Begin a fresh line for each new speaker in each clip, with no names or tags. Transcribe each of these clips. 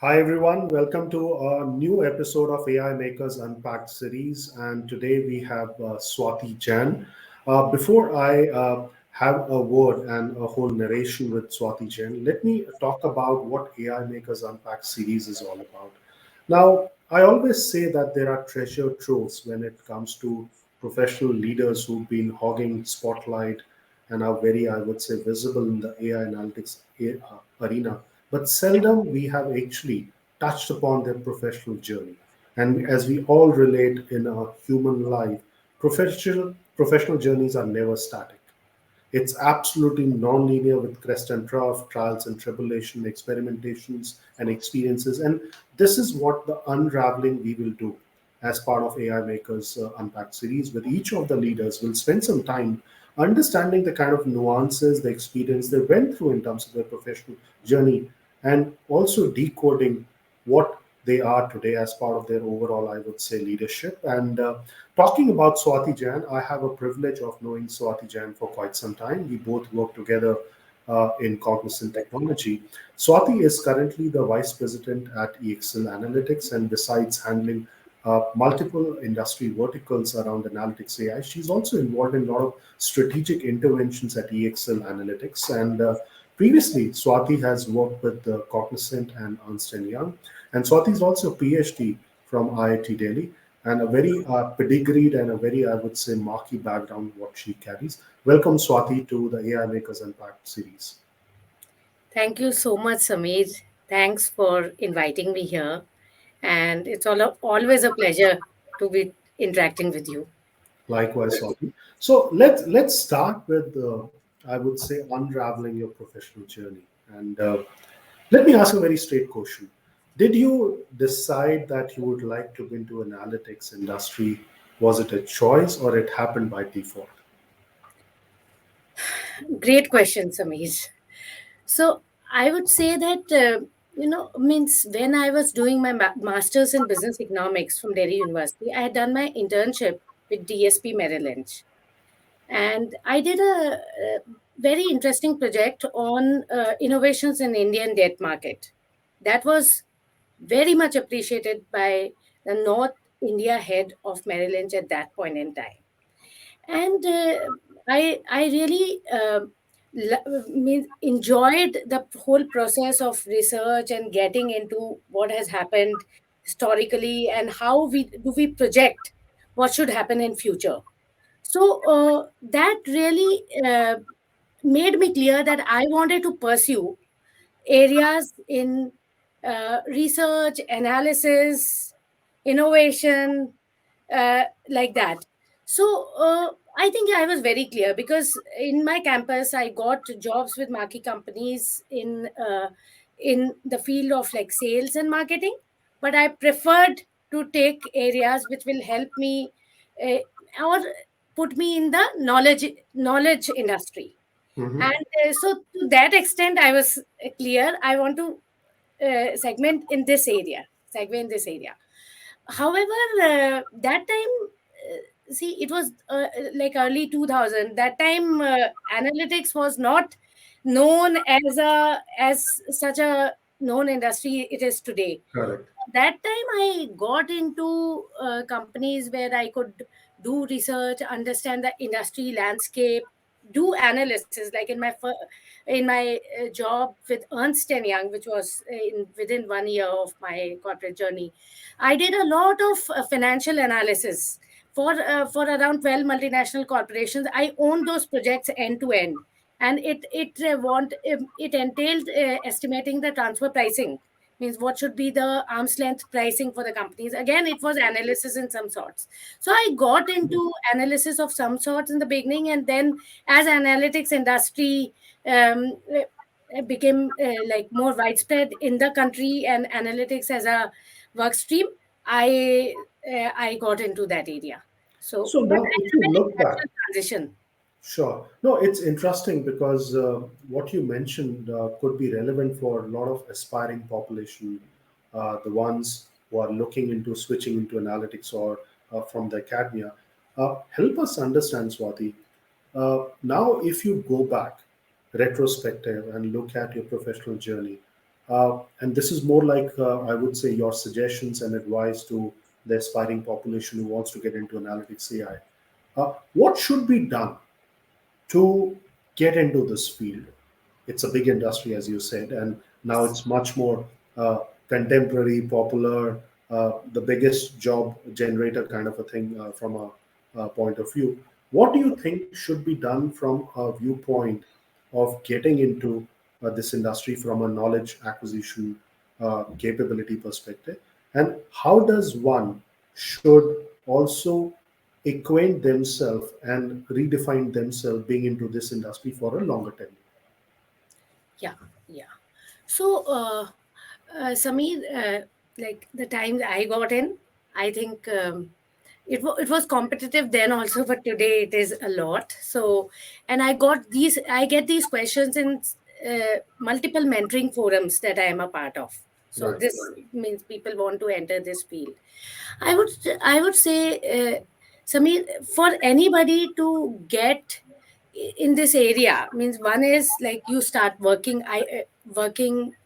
Hi everyone, welcome to a new episode of AI Makers Unpacked series. And today we have Swati Jain. Before I have a word and a whole narration with Swati Jain, let me talk about what AI Makers Unpacked series is all about. Now, I always say that there are treasure troves when it comes to professional leaders who've been hogging spotlight and are very, I would say, visible in the AI analytics arena. But seldom we have actually touched upon their professional journey. And as we all relate in a human life, professional journeys are never static. It's absolutely non-linear with crest and trough, trials and tribulation, experimentations and experiences. And this is what the unraveling we will do as part of AI Makers Unpacked series. With each of the leaders, we'll spend some time understanding the kind of nuances, the experience they went through in terms of their professional journey, and also decoding what they are today as part of their overall, I would say, leadership. And talking about Swati Jain, I have a privilege of knowing Swati Jain for quite some time. We both work together in Cognizant Technology. Swati is currently the Vice President at EXL Analytics, and besides handling multiple industry verticals around analytics AI, she's also involved in a lot of strategic interventions at EXL Analytics. And previously, Swati has worked with Cognizant and Ernst& Young. And Swati is also a PhD from IIT Delhi and a very pedigreed and a very, I would say, marquee background what she carries. Welcome, Swati, to the AI Makers Unpacked series.
Thank you so much, Samir. Thanks for inviting me here. And it's always a pleasure to be interacting with you.
Likewise, Swati. So let's start with, I would say, unraveling your professional journey. And let me ask a very straight question. Did you decide that you would like to go into analytics industry? Was it a choice or it happened by default?
Great question, Samir. So I would say that, means when I was doing my master's in business economics from Delhi University, I had done my internship with DSP Merrill Lynch. And I did a very interesting project on innovations in Indian debt market. That was very much appreciated by the North India head of Merrill Lynch at that point in time. And I really enjoyed the whole process of research and getting into what has happened historically and how we project what should happen in future. So that really made me clear that I wanted to pursue areas in research, analysis, innovation, like that. So I think I was very clear because in my campus I got jobs with marquee companies in the field of like sales and marketing, but I preferred to take areas which will help me uh, or put me in the knowledge industry.
Mhm.
And so to that extent I was clear I want to segue in this area. However, that time, see, it was like early 2000. That time, analytics was not known as such a known industry it is today.
Correct.
That time, I got into companies where I could do research, understand the industry landscape, do analysis. Like in my job with Ernst and Young, which was within 1 year of my corporate journey, I did a lot of financial analysis for around 12 multinational corporations. I owned those projects end to end, and it entailed estimating the transfer pricing, means what should be the arm's length pricing for the companies. Again, it was analysis in some sorts. So I got into analysis of some sorts in the beginning, and then as analytics industry became like more widespread in the country and analytics as a work stream, I got into that area. So,
So
but
now,
I
if
had
you
a very
look back,
natural transition.
sure. No, it's interesting because what you mentioned could be relevant for a lot of aspiring population, the ones who are looking into switching into analytics or from the academia. Help us understand, Swati. Now, if you go back retrospective and look at your professional journey, And this is more like, I would say, your suggestions and advice to the aspiring population who wants to get into analytics AI. What should be done to get into this field? It's a big industry, as you said, and now it's much more contemporary, popular, the biggest job generator kind of a thing from a point of view. What do you think should be done from a viewpoint of getting into this industry from a knowledge acquisition capability perspective? And how does one should also acquaint themselves and redefine themselves being into this industry for a longer term?
Yeah, yeah. So, Sameer, like the time I got in, I think it was competitive then also, but today it is a lot. So, and I get these questions in multiple mentoring forums that I am a part of. So
Right.
this means people want to enter this field. I would I would say, Sameer, for anybody to get in this area means one is like you start working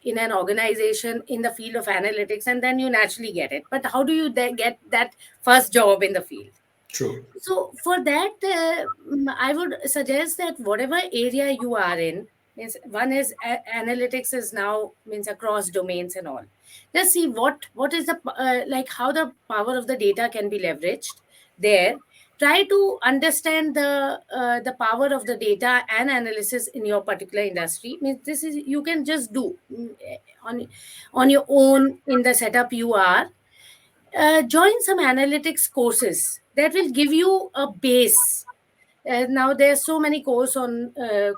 in an organization in the field of analytics, and then you naturally get it. But how do you get that first job in the field?
True.
So for that, I would suggest that whatever area you are in, means one is analytics is now means across domains and all. Just see what is the like how the power of the data can be leveraged there. Try to understand the power of the data and analysis in your particular industry. Means this is you can just do on your own in the setup you are. Join some analytics courses that will give you a base. Now there's so many courses on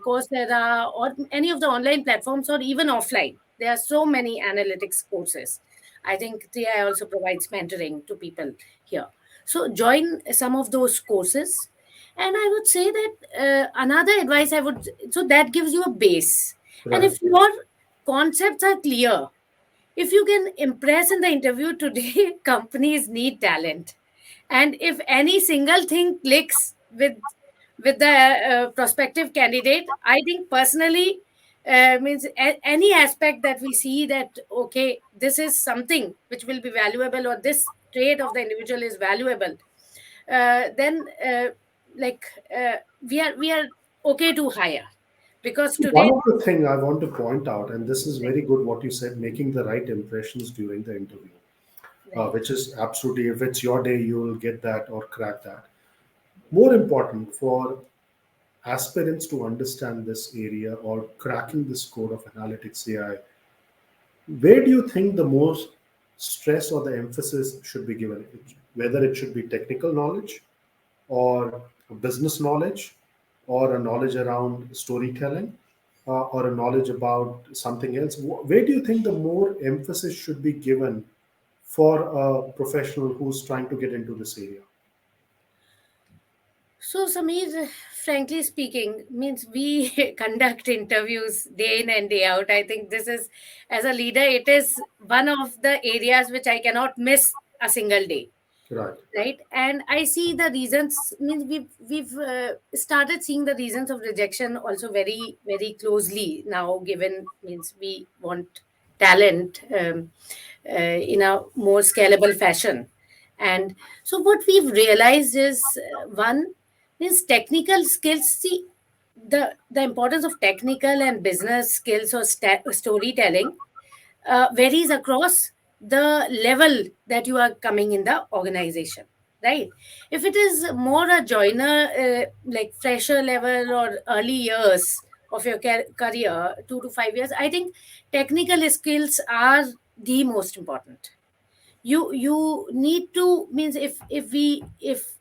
Coursera or any of the online platforms or even offline. There are so many analytics courses. I think TI also provides mentoring to people here. So join some of those courses. And I would say that another advice I would, so that gives you a base. And
Right.
if your concepts are clear, if you can impress in the interview today, companies need talent. And if any single thing clicks with the prospective candidate, I think personally, means any aspect that we see that okay, this is something which will be valuable, or this trait of the individual is valuable, then like we are okay to hire, because
See, one
today.
of the thing I want to point out, and this is very good what you said, making the right impressions during the interview,
Right.
which is absolutely, if it's your day, you will get that or crack that. More important for aspirants to understand this area or cracking this code of analytics AI, where do you think the most stress or the emphasis should be given? Whether it should be technical knowledge or business knowledge or a knowledge around storytelling or a knowledge about something else? Where do you think the more emphasis should be given for a professional who's trying to get into this area?
So, Sameer, frankly speaking, means we conduct interviews day in and day out. I think this is, as a leader, it is one of the areas which I cannot miss a single day,
Right.
right? And I see the reasons. Means we've started seeing the reasons of rejection also very closely now. Given means we want talent in a more scalable fashion, and so what we've realized is one is technical skills. See, the importance of technical and business skills or storytelling varies across the level that you are coming in the organization, right? If it is more a joiner, like fresher level or early years of your career, 2 to 5 years, I think technical skills are the most important. You need to means if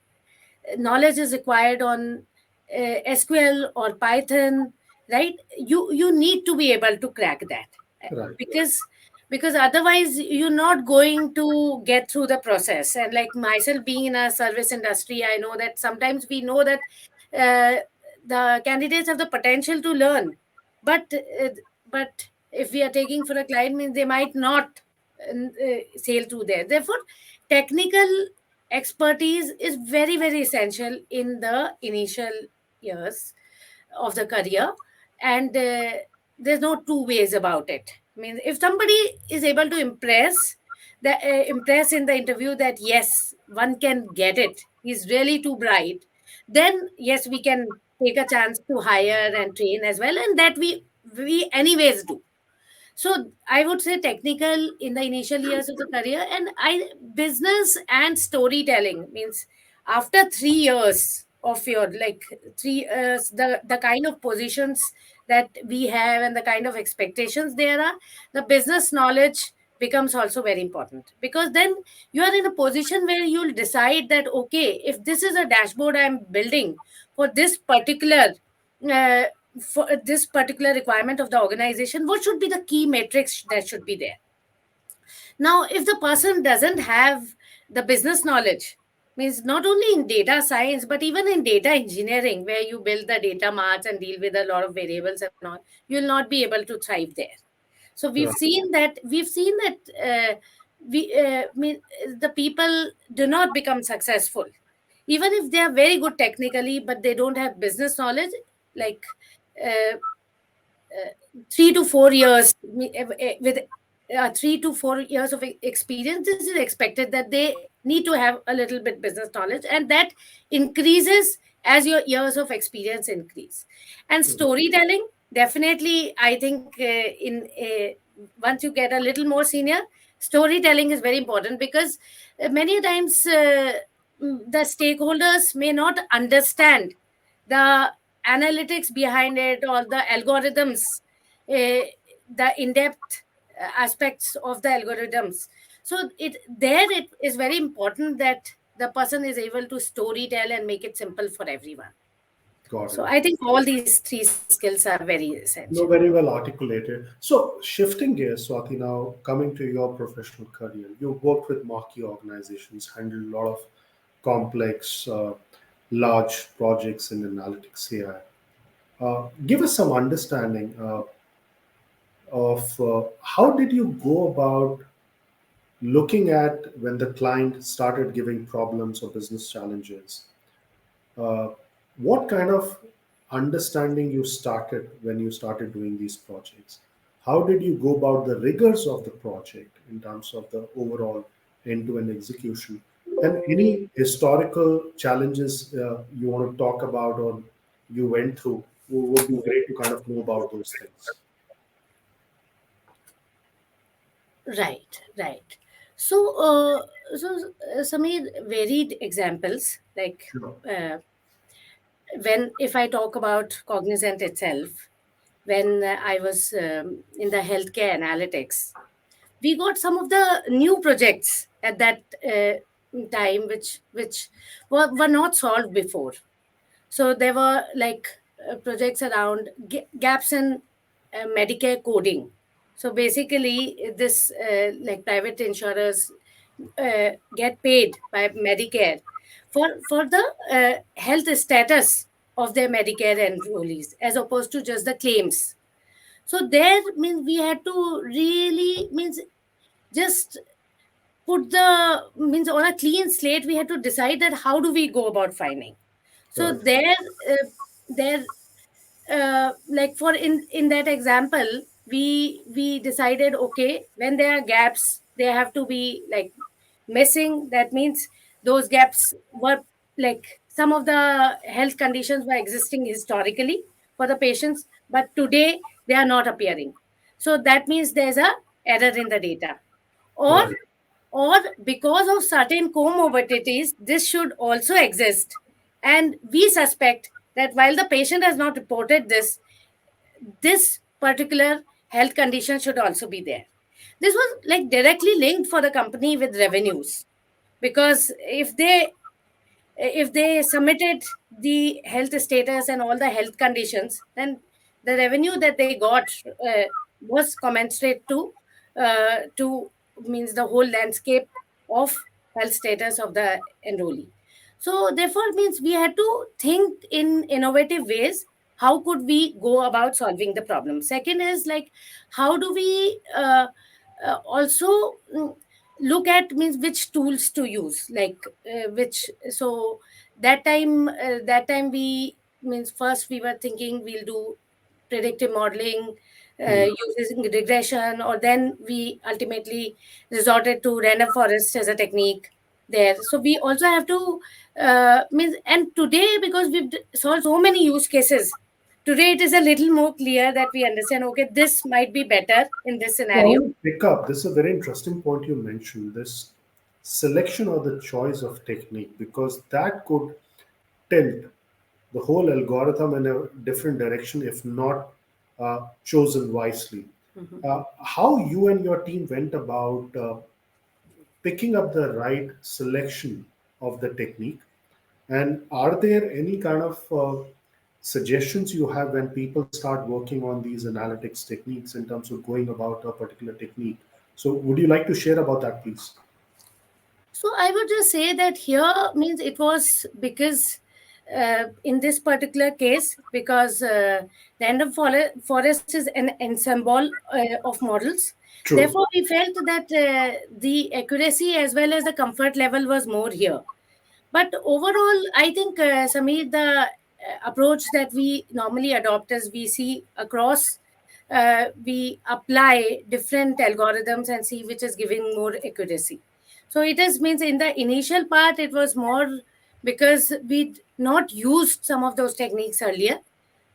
knowledge is required on SQL or Python, right? You need to be able to crack that,
Right.
because otherwise you're not going to get through the process. And like myself being in a service industry, I know that sometimes we know that uh, the candidates have the potential to learn, but if we are taking for a client, means they might not sail through there. Therefore, technical expertise is very essential in the initial years of the career, and there's no two ways about it. I mean, if somebody is able to impress in the interview that yes, one can get it, he's really too bright, then yes, we can take a chance to hire and train as well, and that we anyways do. So I would say technical in the initial years of the career, and I business and storytelling means after 3 years of your like 3 years, the kind of positions that we have and the kind of expectations there are, the business knowledge becomes also very important, because then you are in a position where you'll decide that okay, if this is a dashboard I'm building for this particular uh, this particular requirement of the organization, what should be the key metrics that should be there. Now if the person doesn't have the business knowledge, means not only in data science but even in data engineering, where you build the data marts and deal with a lot of variables and all, you'll not be able to thrive there. So
Right.
we've seen that we mean, the people do not become successful even if they are very good technically, but they don't have business knowledge. Like uh, 3 to 4 years with 3 to 4 years of experience, this is expected that they need to have a little bit business knowledge, and that increases as your years of experience increase. And storytelling, definitely, I think in once you get a little more senior, storytelling is very important, because many times the stakeholders may not understand the analytics behind it or the algorithms, the in-depth aspects of the algorithms. So it is very important that the person is able to story tell and make it simple for everyone.
Got
So
it.
I think all these three skills are very essential.
No, very well articulated. So, shifting gears, Swati, now coming to your professional career, you worked with marquee organizations, handled a lot of complex, large projects in analytics AI. Give us some understanding of how did you go about looking at when the client started giving problems or business challenges. uh, what kind of understanding you started when you started doing these projects? How did you go about the rigors of the project in terms of the overall end-to-end execution? And any historical challenges you want to talk about or you went through, would be great to kind of know about those things.
Right, right. So, Samir, varied examples like
Sure.
uh, when if I talk about Cognizant itself, when I was in the healthcare analytics, we got some of the new projects at that time, which were not solved before. So there were like projects around gaps in Medicare coding. So basically, this like private insurers get paid by Medicare for the health status of their Medicare enrollees, as opposed to just the claims. So there means we had to really means just put the means on a clean slate. We had to decide that how do we go about finding. So
Right.
there like for in that example, we decided okay, when there are gaps they have to be like missing. That means those gaps were like some of the health conditions were existing historically for the patients, but today they are not appearing. So that means there's a error in the data, or
Right.
or because of certain comorbidities this should also exist, and we suspect that while the patient has not reported this particular health condition should also be there. This was like directly linked for the company with revenues, because if they submitted the health status and all the health conditions, then the revenue that they got was commensurate to means the whole landscape of health status of the enrollee. So therefore means we had to think in innovative ways, how could we go about solving the problem. Second is like how do we also look at means which tools to use, like which so that time we means first we were thinking we'll do predictive modeling,
Hmm.
using regression, or then we ultimately resorted to random forest as a technique there. So we also have to means, and today, because we've solved so many use cases, today it is a little more clear that we understand, okay, this might be better in this
So I
scenario.
want to pick up. This is a very interesting point you mentioned. This selection or the choice of technique, because that could tilt the whole algorithm in a different direction if not chosen wisely.
Mhm.
How you and your team went about picking up the right selection of the technique, and are there any kind of suggestions you have when people start working on these analytics techniques in terms of going about a particular technique? So, would you like to share about that, please?
So I would just say that here means it was because in this particular case, because random forest is an ensemble of models.
True.
Therefore, we felt that the accuracy as well as the comfort level was more here. But overall, I think, Sameer, the approach that we normally adopt is we see across, we apply different algorithms and see which is giving more accuracy. So it is means in the initial part, it was more because we'd not used some of those techniques earlier.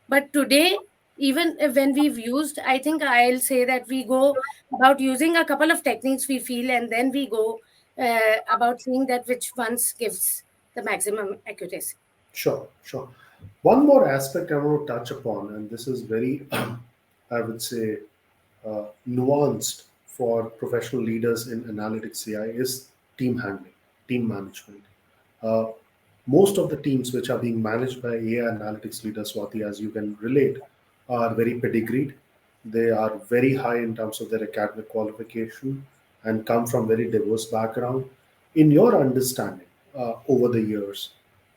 But today, even when we've used, I think I'll say that we go about using a couple of techniques we feel, and then we go about seeing that which ones gives the maximum accuracy.
Sure, sure. One more aspect I want to touch upon, and this is very, I would say, nuanced for professional leaders in analytics AI, is team handling, team management. Uh, Most of the teams which are being managed by AI analytics leaders, Swati, as you can relate, are very pedigreed. They are very high in terms of their academic qualification and come from very diverse background. In your understanding over the years,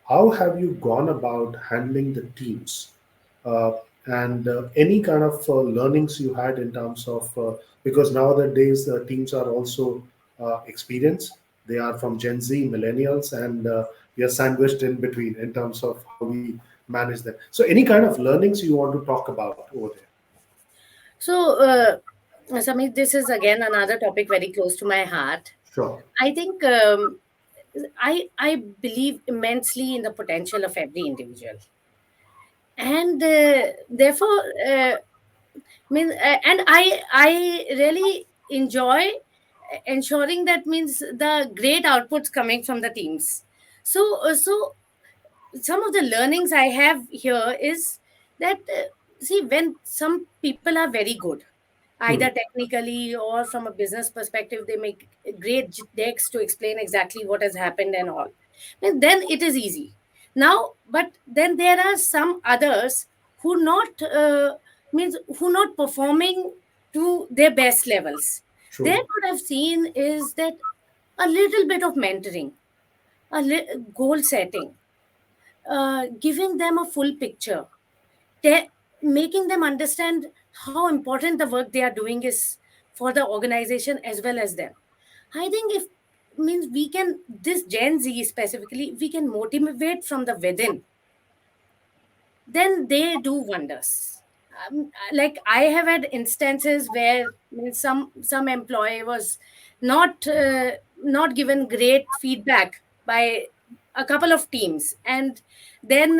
how have you gone about handling the teams? Uh, and any kind of learnings you had in terms of, because nowadays the teams are also experienced. They are from Gen Z, millennials, and we are sandwiched in between in terms of how we manage them. So, any kind of learnings you want to talk about over there?
So, Samit, this is again another topic very close to my heart.
Sure.
I think I believe immensely in the potential of every individual, and therefore, and I really enjoy ensuring that means the great outputs coming from the teams. So some of the learnings I have here is that see, when some people are very good,
Hmm.
either technically or from a business perspective, they make great decks to explain exactly what has happened and all, and then it is easy. Now, but then there are some others who not means who not performing to their best levels. Then
True.
what I've seen is that a little bit of mentoring, goal setting, giving them a full picture, making them understand how important the work they are doing is for the organization as well as them. I think if means we can, this Gen Z specifically, we can motivate from the within, then they do wonders. Like I have had instances where some employee was not given great feedback by a couple of teams, and then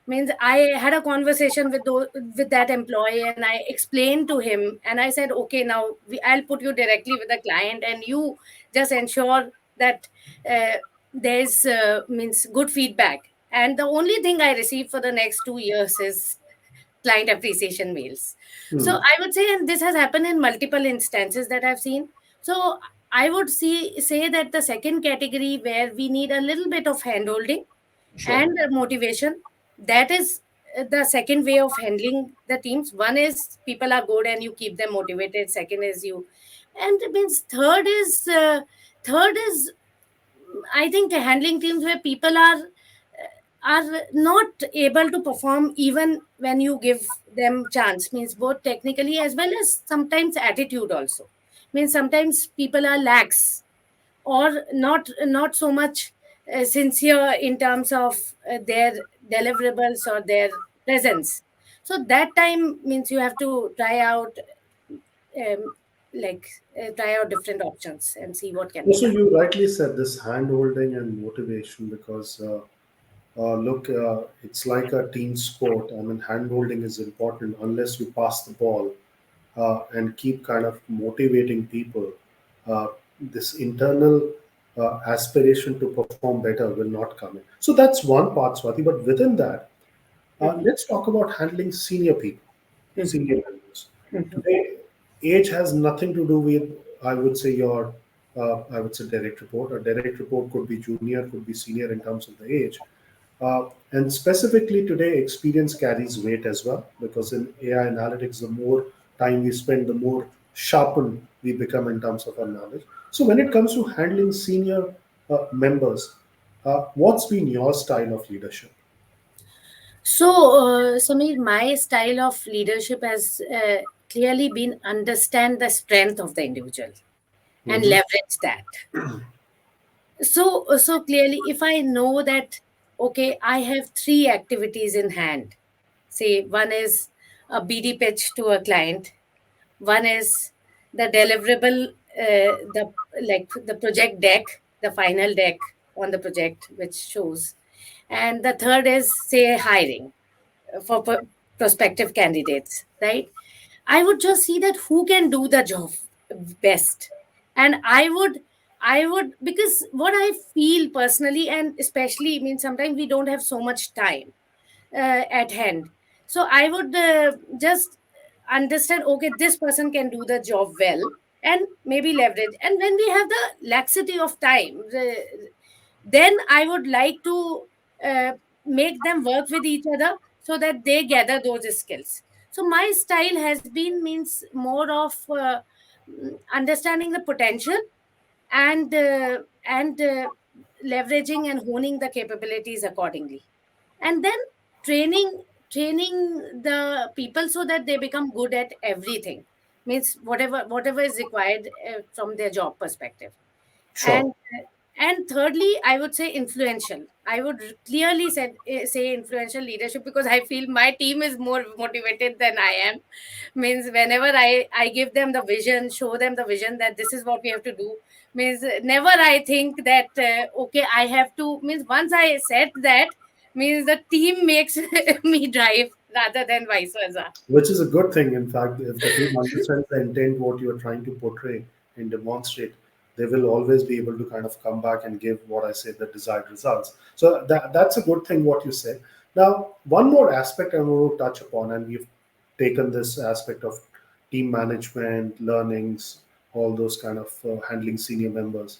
means I had a conversation with that employee, and I explained to him, and I said, okay, now I'll put you directly with the client, and you just ensure that uh, there's means good feedback. And the only thing I received for the next 2 years is client appreciation mails. So
Hmm.
I would say, and this has happened in multiple instances that I've seen. So I would say that the second category where we need a little bit of handholding
Sure.
and motivation, that is the second way of handling the teams. One is people are good and you keep them motivated. Second is you, and it means third is I think handling teams where people are not able to perform even when you give them chance, means both technically as well as sometimes attitude also, means sometimes people are lax or not so much sincere in terms of their deliverables or their presence. So that time means you have to try out, um, like try out different options and see what can be
Also,
done.
you rightly said this hand holding and motivation because look, it's like a team sport. I mean, hand holding is important unless you pass the ball and keep kind of motivating people. Uh, this internal aspiration to perform better will not come in. So that's one part, Swati. But within that,
Mhm,
let's talk about handling senior people,
mhm,
senior members.
mhm.
Today, age has nothing to do with, I would say, your, I would say, direct report. A direct report could be junior, could be senior in terms of the age. And specifically today, experience carries weight as well because in AI analytics, the more time we spend, the more sharpened we become in terms of our knowledge. So when it comes to handling senior members, what's been your style of leadership?
So, Samir, my style of leadership has clearly been understand the strength of the individual and
Hmm.
leverage that. So clearly, if I know that, okay, I have three activities in hand. Say one is a BD pitch to a client, one is the deliverable, the like the project deck, the final deck on the project which shows, and the third is say hiring for prospective candidates, right? I would just see that who can do the job best. And I would, because what I feel personally, and especially, I mean, sometimes we don't have so much time at hand. So I would just understand, okay, this person can do the job well and maybe leverage. And when we have the laxity of time, then I would like to uh, make them work with each other so that they gather those skills. So my style has been means more of understanding the potential and leveraging and honing the capabilities accordingly, and then training training the people so that they become good at everything, means whatever is required from their job perspective.
Sure.
And and thirdly, I would say influential. I would clearly say influential leadership, because I feel my team is more motivated than I am. Means whenever I give them the vision, show them the vision that this is what we have to do, means never I think that okay, I have to, means once I said that, means the team makes me drive rather than vice versa.
Which is a good thing. In fact, if the team understands the intent, what you are trying to portray and demonstrate, they will always be able to kind of come back and give what I say the desired results. So that's a good thing what you said. Now, one more aspect I want to touch upon, and we've taken this aspect of team management, learnings, all those kind of handling senior members,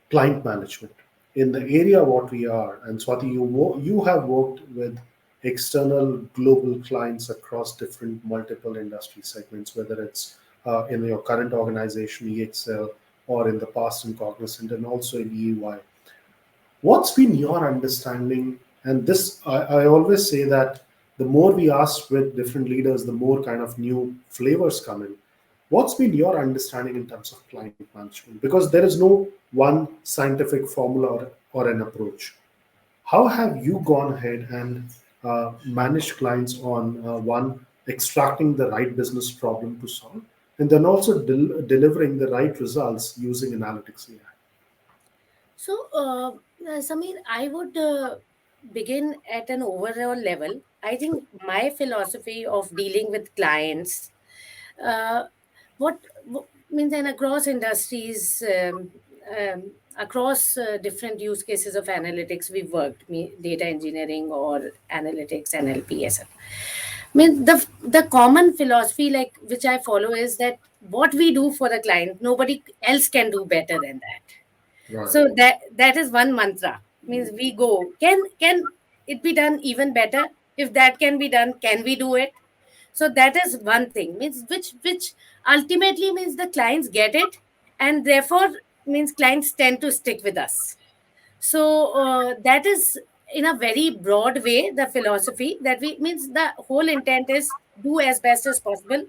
client management in the area what we are. And Swati, you have worked with external global clients across different multiple industry segments, whether it's in your current organization EXL, or in the past in Cognizant and also in EY. What's been your understanding? And this, I always say that the more we ask with different leaders, the more kind of new flavors come in. What's been your understanding in terms of client management? Because there is no one scientific formula or an approach. How have you gone ahead and managed clients on one, extracting the right business problem to solve, and then also delivering the right results using analytics AI?
So, Samir, I would begin at an overall level. I think my philosophy of dealing with clients, uh, what means, and across industries, across different use cases of analytics, we've worked, data engineering or analytics, NLP, etc. Mean the common philosophy like which I follow is that what we do for the client, nobody else can do better than that.
Right.
So that is one mantra. Means we go. Can it be done even better? If that can be done, can we do it? So that is one thing. Means which ultimately means the clients get it, and therefore means clients tend to stick with us. So that is in a very broad way the philosophy that we, means the whole intent is do as best as possible,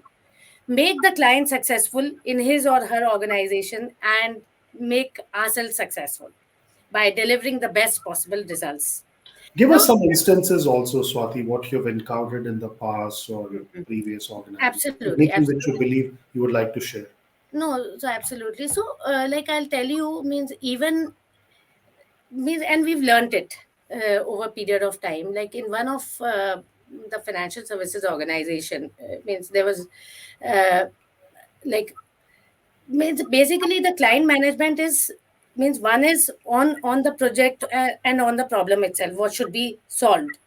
make the client successful in his or her organization, and make ourselves successful by delivering the best possible results.
Give us
Now,
some instances also, Swati, what you've encountered in the past or your
mhm.
previous organization.
Absolutely,
Anything which you
absolutely.
believe you would like to share.
No, so absolutely. So, like I'll tell you, means even means, and we've learned it over a period of time. Like in one of the financial services organization, means there was uh, like means basically the client management is means one is on the project and on the problem itself, what should be solved.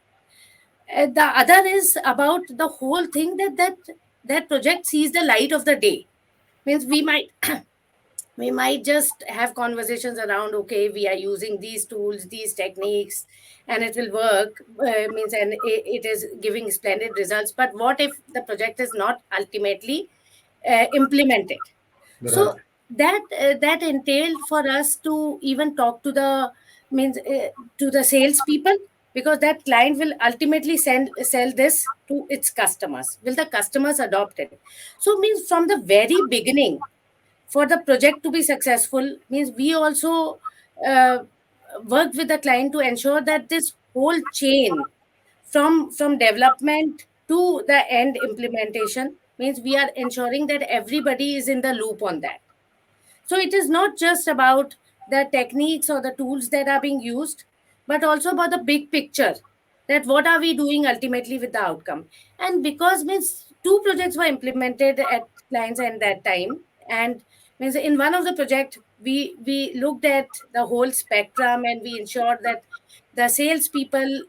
The other is about the whole thing that project sees the light of the day. Means we might just have conversations around, okay, we are using these tools, these techniques, and it will work, means, and it is giving splendid results, but what if the project is not ultimately implemented?
Right.
So that entailed for us to even talk to the means to the salespeople, because that client will ultimately sell this to its customers. Will the customers adopt it? So means from the very beginning, for the project to be successful, means we also uh, work with the client to ensure that this whole chain from development to the end implementation, means we are ensuring that everybody is in the loop on that. So it is not just about the techniques or the tools that are being used, but also about the big picture, that what are we doing ultimately with the outcome. And because means two projects were implemented at clients at that time, and means in one of the project we looked at the whole spectrum, and we ensured that the salespeople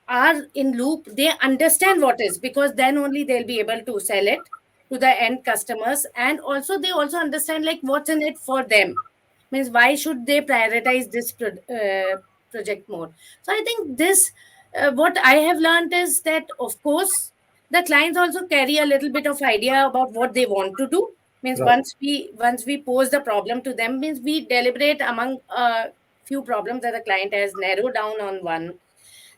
are in loop, they understand what is, because then only they'll be able to sell it to the end customers, and also they also understand like what's in it for them. Means why should they prioritize this project more? So I think this what I have learned is that of course the clients also carry a little bit of idea about what they want to do. Means
Right.
once we pose the problem to them, means we deliberate among a few problems that the client has narrowed down on one,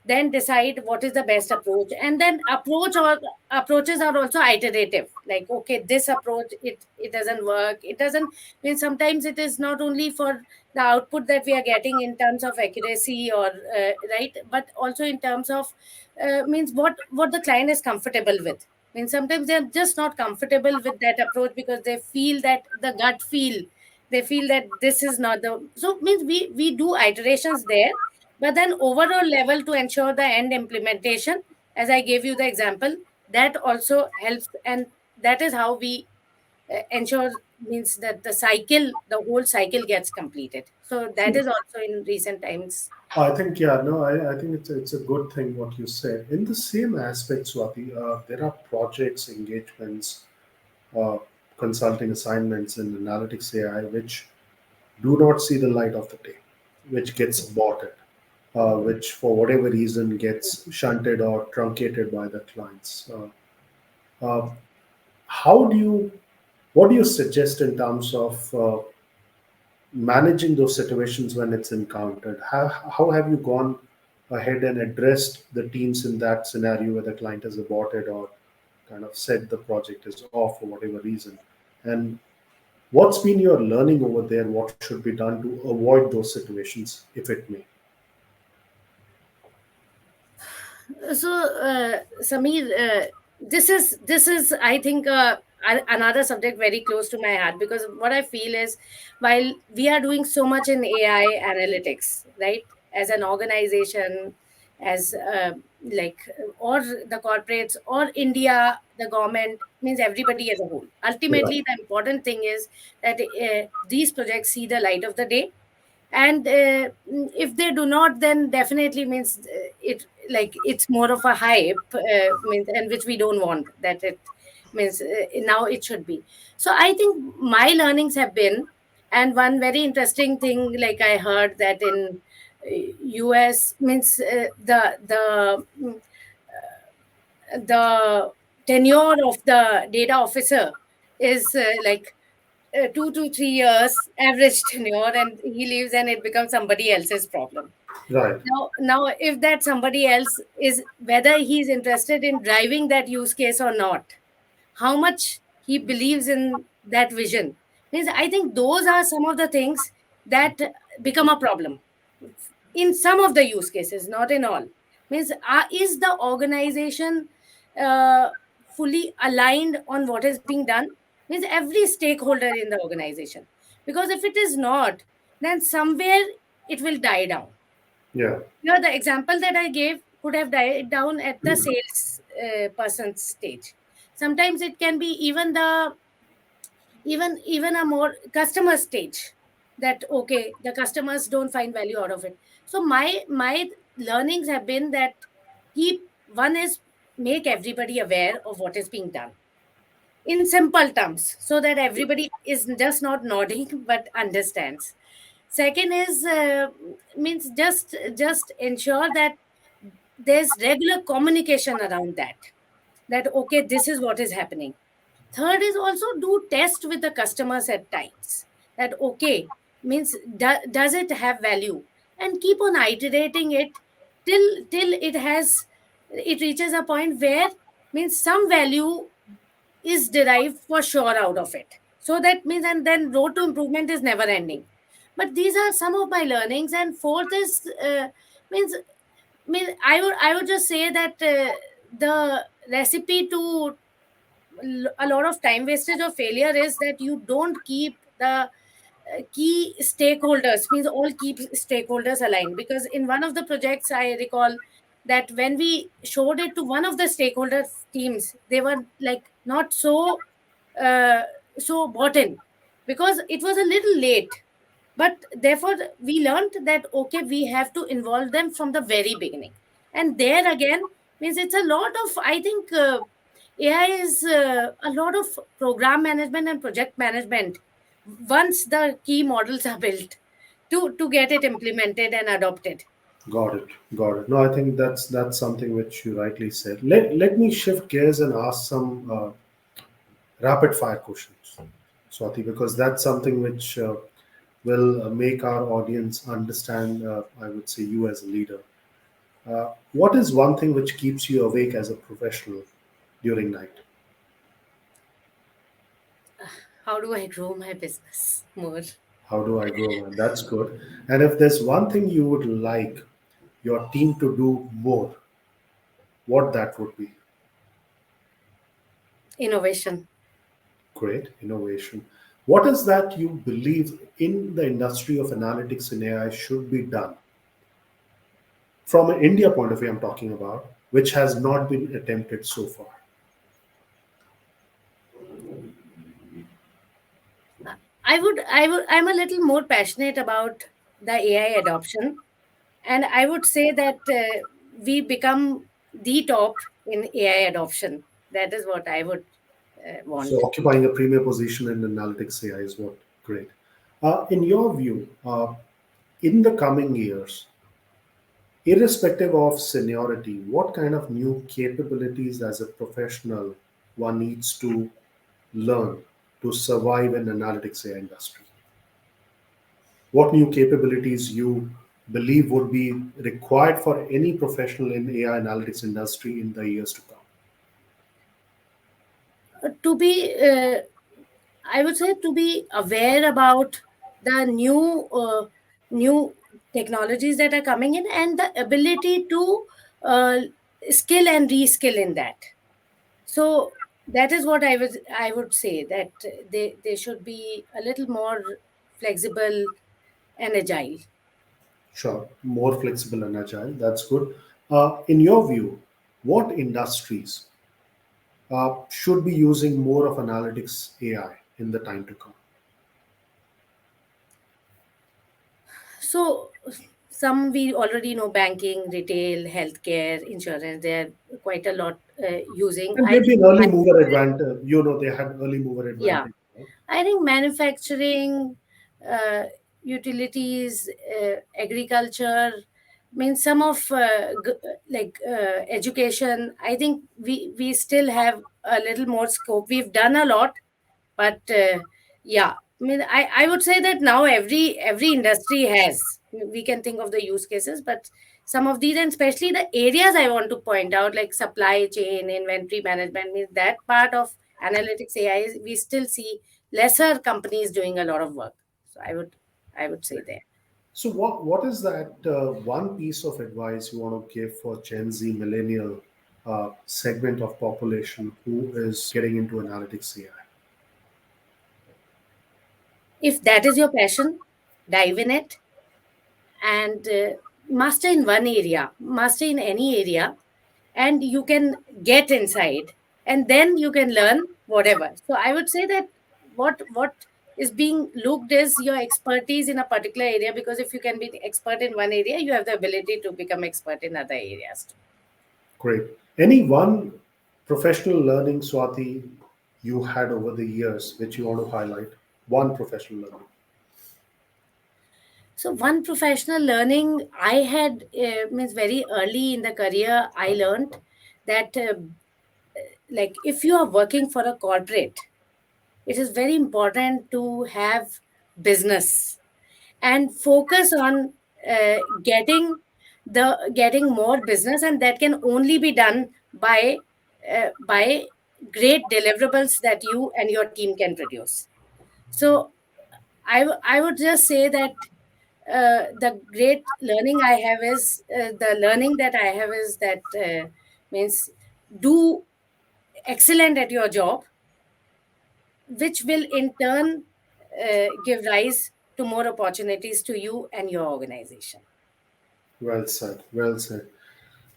then decide what is the best approach, and then approaches are also iterative, like okay, this approach, it doesn't work, it doesn't mean, sometimes it is not only for the output that we are getting in terms of accuracy or right, but also in terms of means what the client is comfortable with. Means sometimes they're just not comfortable with that approach because they feel that the gut feel, they feel that this is not the, so means we do iterations there. But then overall level, to ensure the end implementation, as I gave you the example, that also helps, and that is how we ensure, means that the whole cycle gets completed. So that is also in recent times.
I think, yeah, no, I think it's a good thing what you said. In the same aspect, Swati, there are projects, engagements, uh, consulting assignments in analytics AI which do not see the light of the day, which gets aborted, which for whatever reason gets shunted or truncated by the clients. Uh, how do you, what do you suggest in terms of managing those situations when it's encountered? How have you gone ahead and addressed the teams in that scenario where the client has aborted or kind of said the project is off for whatever reason? And what's been your learning over there? What should be done to avoid those situations, if it may?
So Samir, this is I think another subject very close to my heart, because what I feel is, while we are doing so much in AI analytics, right, as an organization, as like or the corporates or India, the government, means everybody as a whole,
Right.
ultimately the important thing is that these projects see the light of the day. And if they do not, then definitely means it, like it's more of a hype, means, and which we don't want that it means, now it should be. So I think my learnings have been, and one very interesting thing, like I heard that in US, means the tenure of the data officer is like 2 to 3 years average tenure, and he leaves and it becomes somebody else's problem.
Right.
Now if that somebody else is, whether he's interested in driving that use case or not, how much he believes in that vision, means I think those are some of the things that become a problem. in some of the use cases, not in all. Means, is the organization uh, fully aligned on what is being done? Means every stakeholder in the organization. Because if it is not, then somewhere it will die down.
Yeah.
The example that I gave could have died down at the sales person's stage. Sometimes it can be even a more customer stage, that okay, the customers don't find value out of it. So my learnings have been that keep one is make everybody aware of what is being done in simple terms, so that everybody is just not nodding but understands. Second is means just ensure that there's regular communication around that okay, this is what is happening. Third is also do test with the customers at times, that okay, means does it have value, and keep on iterating it till it reaches a point where means some value is derived for sure out of it. So that means, and then road to improvement is never ending. But these are some of my learnings. And fourth is means I would just say that the recipe to a lot of time wastage or failure is that you don't keep the key stakeholders, means all key stakeholders aligned. Because in one of the projects I recall that when we showed it to one of the stakeholder teams, they were like not uh, so bought in, because it was a little late. But therefore we learned that okay, we have to involve them from the very beginning. And there again, means it's a lot of, I think, AI is a lot of program management and project management once the key models are built to get it implemented and adopted.
Got it. Got it. No, I think that's something which you rightly said. Let me shift gears and ask some rapid fire questions, Swati, because that's something which will make our audience understand. I would say you as a leader. What is one thing which keeps you awake as a professional during night?
How do I grow my business more?
How do I grow? Man? That's good. And if there's one thing you would like your team to do more, what that would be?
Innovation.
Great innovation. What is that you believe in the industry of analytics and AI should be done from an India point of view? I'm talking about which has not been attempted so far.
I'm a little more passionate about the AI adoption, and I would say that we become the top in AI adoption. That is what I would want.
So occupying a premier position in analytics AI is what great. In your view, in the coming years, irrespective of seniority, what kind of new capabilities as a professional one needs to learn to survive in analytics AI industry? What new capabilities you believe would be required for any professional in AI analytics industry in the years to come?
To be I would say to be aware about the new technologies that are coming in, and the ability to uh, skill and reskill in that. So that is what I would say, that they should be a little more flexible and agile.
Sure, more flexible and agile. That's good. In your view, what industries should be using more of analytics AI in the time to come?
So some we already know: banking, retail, healthcare, insurance. There are quite a lot using.
And
I
they've
think
been early mover advantage. They had early mover
yeah,
advantage. Right?
I think manufacturing, uh, utilities, agriculture, means some of education. I think we still have a little more scope. We've done a lot, but yeah, I mean, I would say that now every industry has. We can think of the use cases, but some of these, and especially the areas I want to point out, like supply chain, inventory management, means that part of analytics AI, we still see lesser companies doing a lot of work. So I would say there.
So, what is that one piece of advice you want to give for Gen Z millennial segment of population who is getting into analytics AI?
If that is your passion, dive in it and master in one area, master in any area, and you can get inside, and then you can learn whatever. So I would say that what is being looked is your expertise in a particular area, because if you can be expert in one area, you have the ability to become expert in other areas too.
Great. Any one professional learning, Swati, you had over the years which you want to highlight? One professional learning.
So one professional learning I had means very early in the career, I learned that like if you are working for a corporate, it is very important to have business and focus on getting more business, and that can only be done by great deliverables that you and your team can produce. So I would just say that the great learning I have is the learning that I have is that means do excellent at your job, which will in turn give rise to more opportunities to you and your organization.
Well said. Well said.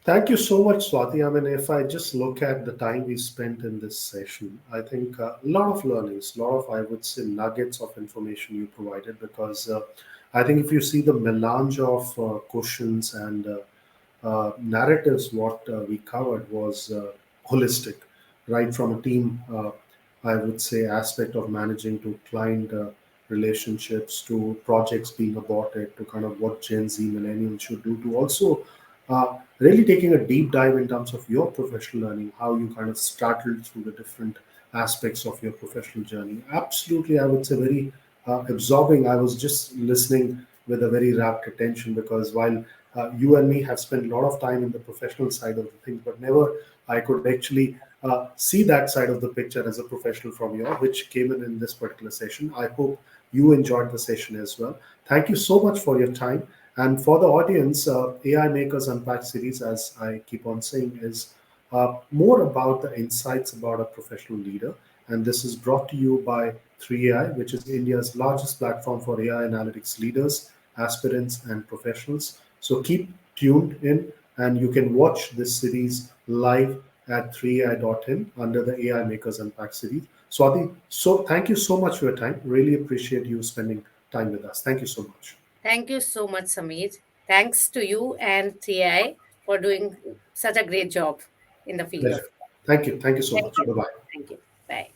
Thank you so much, Swati. I mean, if I just look at the time we spent in this session, I think a lot of learnings, a lot of, I would say, nuggets of information you provided. Because I think if you see the melange of questions and narratives, what we covered was holistic, right from a team, I would say, aspect of managing to client relationships to projects being aborted to kind of what Gen Z millennials should do to also really taking a deep dive in terms of your professional learning, how you kind of started through the different aspects of your professional journey. Absolutely, I would say very absorbing. I was just listening with a very rapt attention because while you and me have spent a lot of time in the professional side of the things, but never I could actually see that side of the picture as a professional from you, which came in this particular session. I hope you enjoyed the session as well. Thank you so much for your time. And for the audience, AI Makers Unpacked series, as I keep on saying, is more about the insights about a professional leader. And this is brought to you by 3AI, which is India's largest platform for AI analytics leaders, aspirants, and professionals. So keep tuned in, and you can watch this series live at 3ai.in under the AI Makers Unpacked series. Swati, so thank you so much for your time. Really appreciate you spending time with us. Thank you so much.
Thank you so much, Sameer. Thanks to you and 3i for doing such a great job in the field of.
Pleasure. Thank you. Thank you so
Thank
much.
you.
Bye bye.
Thank you. Bye.